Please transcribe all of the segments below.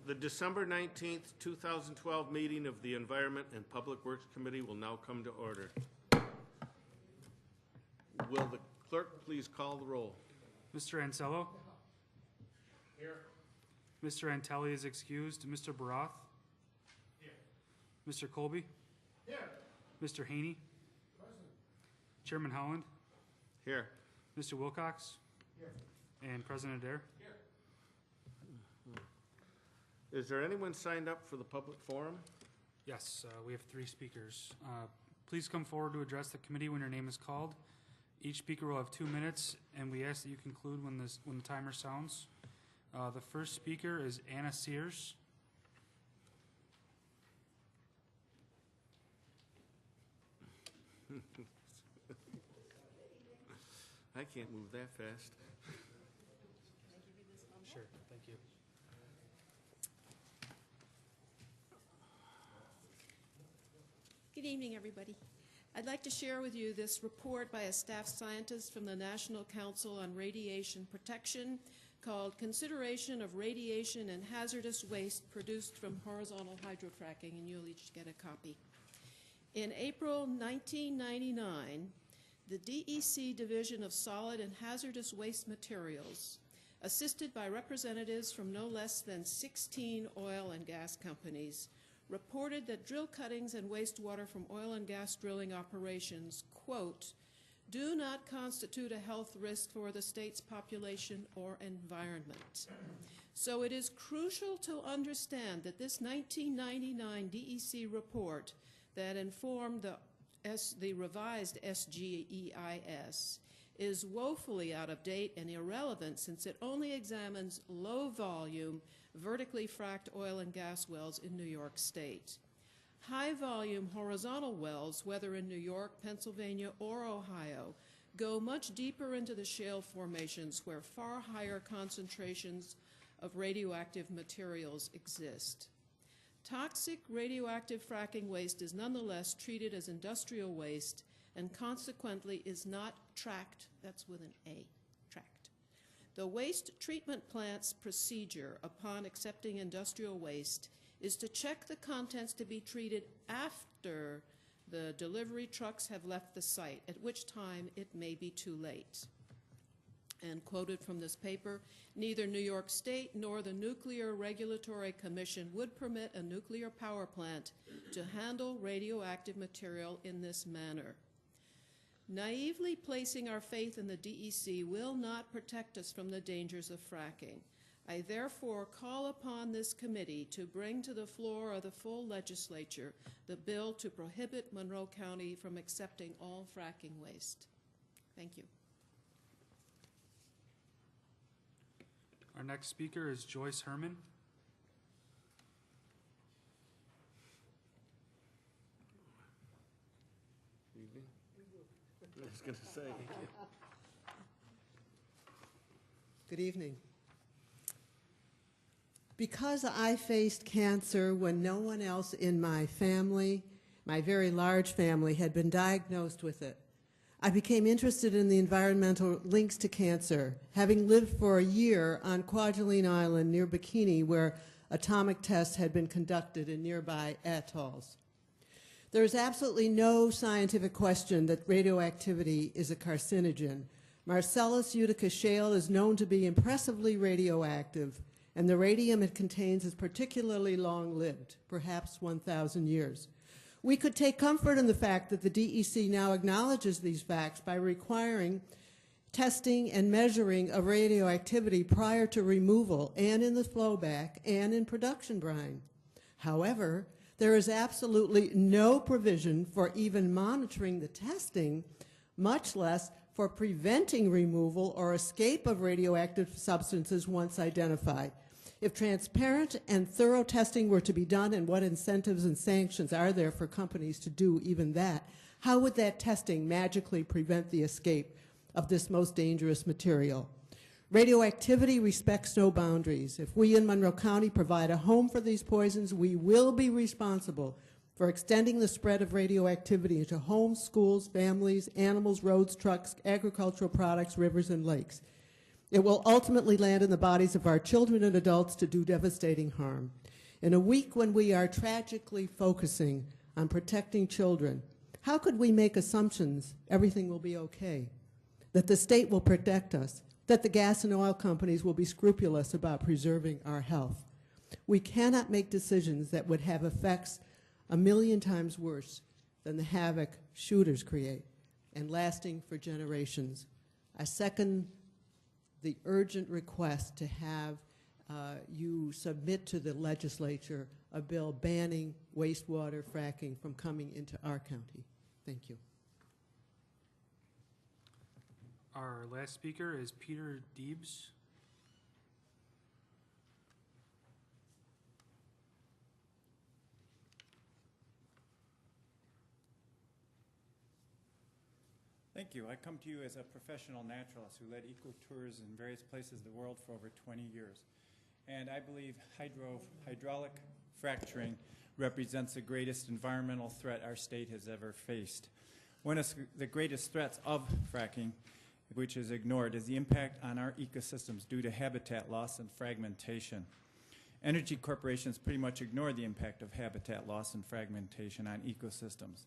The December 19th, 2012 meeting of the Environment and Public Works Committee will now come to order. Will the clerk please call the roll? Mr. Ansello? Here. Mr. Antelli is excused. Mr. Baroth? Here. Mr. Colby? Here. Mr. Haney? Present. Chairman Howland? Here. Mr. Wilcox? Here. And President Adair? Here. Is there anyone signed up for the public forum? Yes, we have 3 speakers. Please come forward to address the committee when your name is called. Each speaker will have 2 minutes, and we ask that you conclude when the timer sounds. The first speaker is Anna Sears. I can't move that fast. Sure, thank you. Good evening, everybody. I'd like to share with you this report by a staff scientist from the National Council on Radiation Protection called Consideration of Radiation and Hazardous Waste Produced from Horizontal Hydrofracking, and you'll each get a copy. In April 1999, the DEC Division of Solid and Hazardous Waste Materials, assisted by representatives from no less than 16 oil and gas companies, reported that drill cuttings and wastewater from oil and gas drilling operations, quote, do not constitute a health risk for the state's population or environment. So it is crucial to understand that this 1999 DEC report that informed the revised SGEIS is woefully out of date and irrelevant since it only examines low-volume, vertically fracked oil and gas wells in New York State. High-volume horizontal wells, whether in New York, Pennsylvania, or Ohio, go much deeper into the shale formations where far higher concentrations of radioactive materials exist. Toxic radioactive fracking waste is nonetheless treated as industrial waste and consequently is not tracked, that's with an A, tracked. The waste treatment plant's procedure upon accepting industrial waste is to check the contents to be treated after the delivery trucks have left the site, at which time it may be too late. And quoted from this paper, neither New York State nor the Nuclear Regulatory Commission would permit a nuclear power plant to handle radioactive material in this manner. Naively placing our faith in the DEC will not protect us from the dangers of fracking. I therefore call upon this committee to bring to the floor of the full legislature the bill to prohibit Monroe County from accepting all fracking waste. Thank you. Our next speaker is Joyce Herman. I was going to say. Good evening. Because I faced cancer when no one else in my family, my very large family, had been diagnosed with it, I became interested in the environmental links to cancer, having lived for a year on Kwajalein Island near Bikini, where atomic tests had been conducted in nearby atolls. There is absolutely no scientific question that radioactivity is a carcinogen. Marcellus Utica shale is known to be impressively radioactive, and the radium it contains is particularly long-lived, perhaps 1,000 years. We could take comfort in the fact that the DEC now acknowledges these facts by requiring testing and measuring of radioactivity prior to removal and in the flowback and in production brine. However, there is absolutely no provision for even monitoring the testing, much less for preventing removal or escape of radioactive substances once identified. If transparent and thorough testing were to be done, and what incentives and sanctions are there for companies to do even that, how would that testing magically prevent the escape of this most dangerous material? Radioactivity respects no boundaries. If we in Monroe County provide a home for these poisons, we will be responsible for extending the spread of radioactivity into homes, schools, families, animals, roads, trucks, agricultural products, rivers, and lakes. It will ultimately land in the bodies of our children and adults to do devastating harm. In a week when we are tragically focusing on protecting children, how could we make assumptions everything will be okay, that the state will protect us, that the gas and oil companies will be scrupulous about preserving our health? We cannot make decisions that would have effects 1,000,000 times worse than the havoc shooters create and lasting for generations. I second the urgent request to have you submit to the legislature a bill banning wastewater fracking from coming into our county. Thank you. Our last speaker is Peter Deebs. Thank you. I come to you as a professional naturalist who led eco-tours in various places of the world for over 20 years. And I believe hydraulic fracturing represents the greatest environmental threat our state has ever faced. One of the greatest threats of fracking, which is ignored, is the impact on our ecosystems due to habitat loss and fragmentation. Energy corporations pretty much ignore the impact of habitat loss and fragmentation on ecosystems.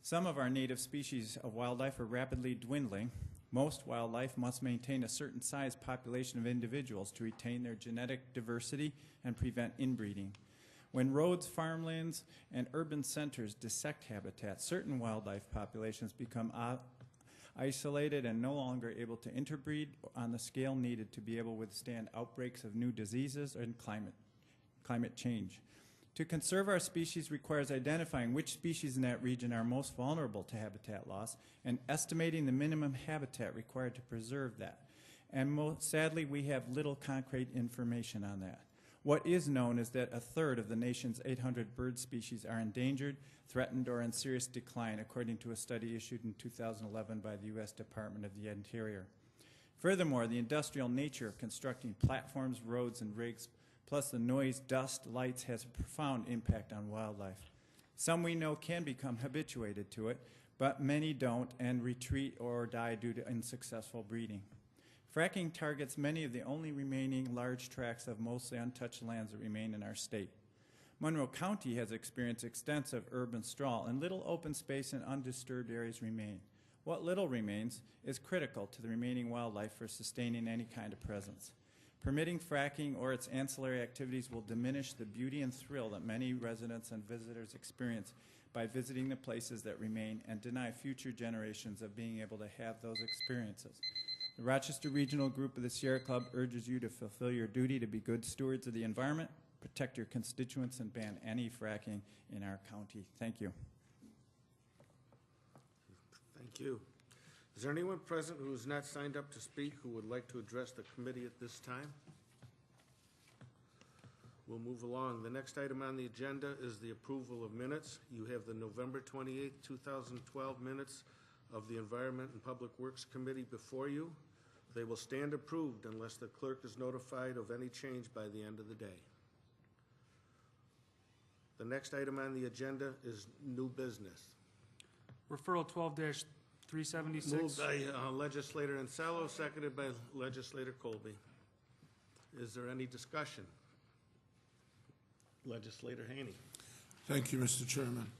Some of our native species of wildlife are rapidly dwindling. Most wildlife must maintain a certain size population of individuals to retain their genetic diversity and prevent inbreeding. When roads, farmlands, and urban centers dissect habitat, certain wildlife populations become isolated and no longer able to interbreed on the scale needed to be able to withstand outbreaks of new diseases and climate change. To conserve our species requires identifying which species in that region are most vulnerable to habitat loss and estimating the minimum habitat required to preserve that. And sadly, we have little concrete information on that. What is known is that 1/3 of the nation's 800 bird species are endangered, threatened, or in serious decline, according to a study issued in 2011 by the U.S. Department of the Interior. Furthermore, the industrial nature of constructing platforms, roads, and rigs, plus the noise, dust, lights, has a profound impact on wildlife. Some we know can become habituated to it, but many don't and retreat or die due to unsuccessful breeding. Fracking targets many of the only remaining large tracts of mostly untouched lands that remain in our state. Monroe County has experienced extensive urban sprawl, and little open space and undisturbed areas remain. What little remains is critical to the remaining wildlife for sustaining any kind of presence. Permitting fracking or its ancillary activities will diminish the beauty and thrill that many residents and visitors experience by visiting the places that remain and deny future generations of being able to have those experiences. The Rochester Regional Group of the Sierra Club urges you to fulfill your duty to be good stewards of the environment, protect your constituents, and ban any fracking in our county. Thank you. Thank you. Is there anyone present who is not signed up to speak who would like to address the committee at this time? We'll move along. The next item on the agenda is the approval of minutes. You have the November 28, 2012 minutes of the Environment and Public Works Committee before you. They will stand approved unless the clerk is notified of any change by the end of the day. The next item on the agenda is new business. Referral 12-376. Moved by Legislator Ansello, seconded by Legislator Colby. Is there any discussion? Legislator Haney. Thank you, Mr. Chairman.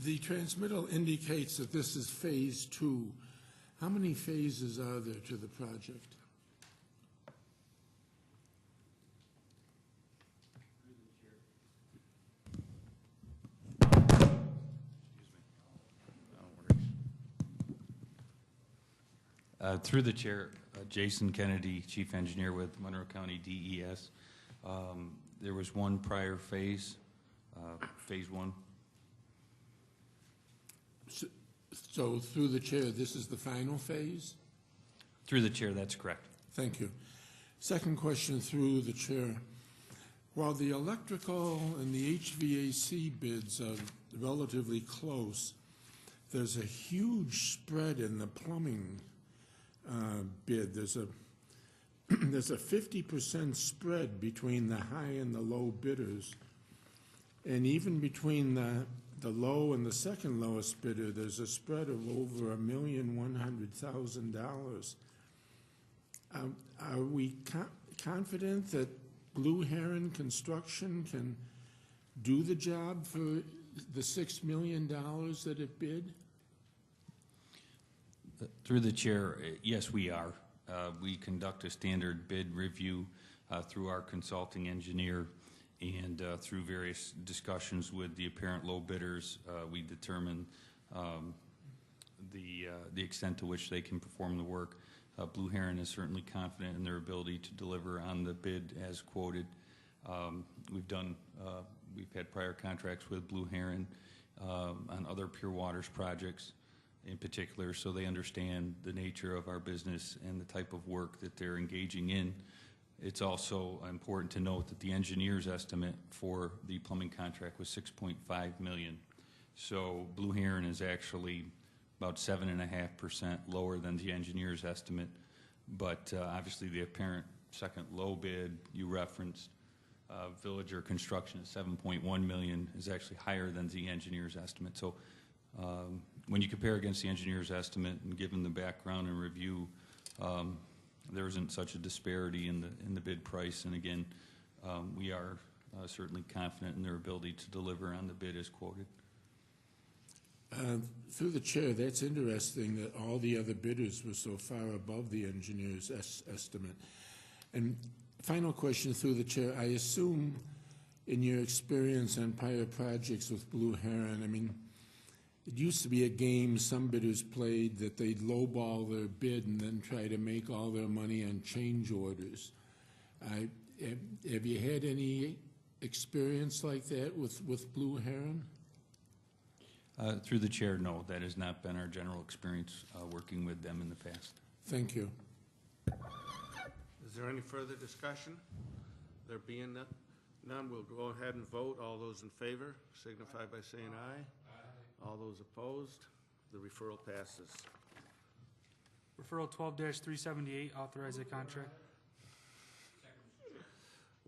The transmittal indicates that this is phase 2. How many phases are there to the project? Through the chair, Jason Kennedy, Chief Engineer with Monroe County DES. There was one prior phase, phase 1. So through the chair, this is the final phase? Through the chair, that's correct. Thank you. Second question through the chair. While the electrical and the HVAC bids are relatively close, there's a huge spread in the plumbing bid. There's a 50% spread between the high and the low bidders, and even between the low and the second lowest bidder, there's a spread of over $1,100,000. Are we confident that Blue Heron Construction can do the job for the $6 million that it bid? Through the chair, yes, we are. We conduct a standard bid review through our consulting engineer, and through various discussions with the apparent low bidders, we determine the extent to which they can perform the work. Blue Heron is certainly confident in their ability to deliver on the bid as quoted. We've had prior contracts with Blue Heron on other Pure Waters projects in particular, so they understand the nature of our business and the type of work that they're engaging in. It's also important to note that the engineer's estimate for the plumbing contract was $6.5 million. So Blue Heron is actually about 7.5% lower than the engineer's estimate, but obviously the apparent second low bid you referenced, Villager Construction at $7.1 million, is actually higher than the engineer's estimate. So when you compare against the engineer's estimate and given the background and review, there isn't such a disparity in the bid price. And again, we are certainly confident in their ability to deliver on the bid as quoted. Through the chair, that's interesting that all the other bidders were so far above the engineer's estimate. And final question through the chair, I assume in your experience on prior projects with Blue Heron, I mean, it used to be a game some bidders played that they'd lowball their bid and then try to make all their money on change orders. Have you had any experience like that with Blue Heron? Through the chair, no, that has not been our general experience working with them in the past. Thank you. Is there any further discussion? There being none, we'll go ahead and vote. All those in favor signify by saying aye. All those opposed, the referral passes. Referral 12-378, authorize a contract.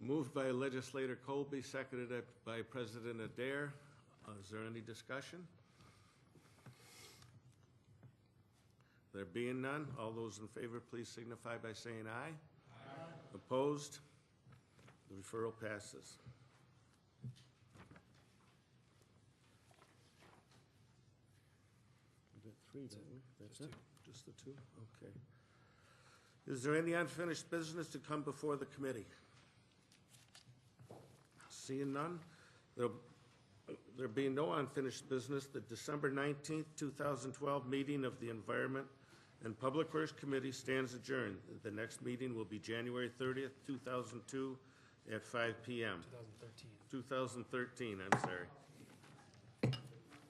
Moved by Legislator Colby, seconded by President Adair. Is there any discussion? There being none, all those in favor, please signify by saying aye. Aye. Opposed? The referral passes. We got three, don't we? That's it? Just the two? Okay. Is there any unfinished business to come before the committee? Seeing none, there being no unfinished business, the December 19th, 2012 meeting of the Environment and Public Works Committee stands adjourned. The next meeting will be January 30th, 2002 at 5 p.m. 2013, I'm sorry.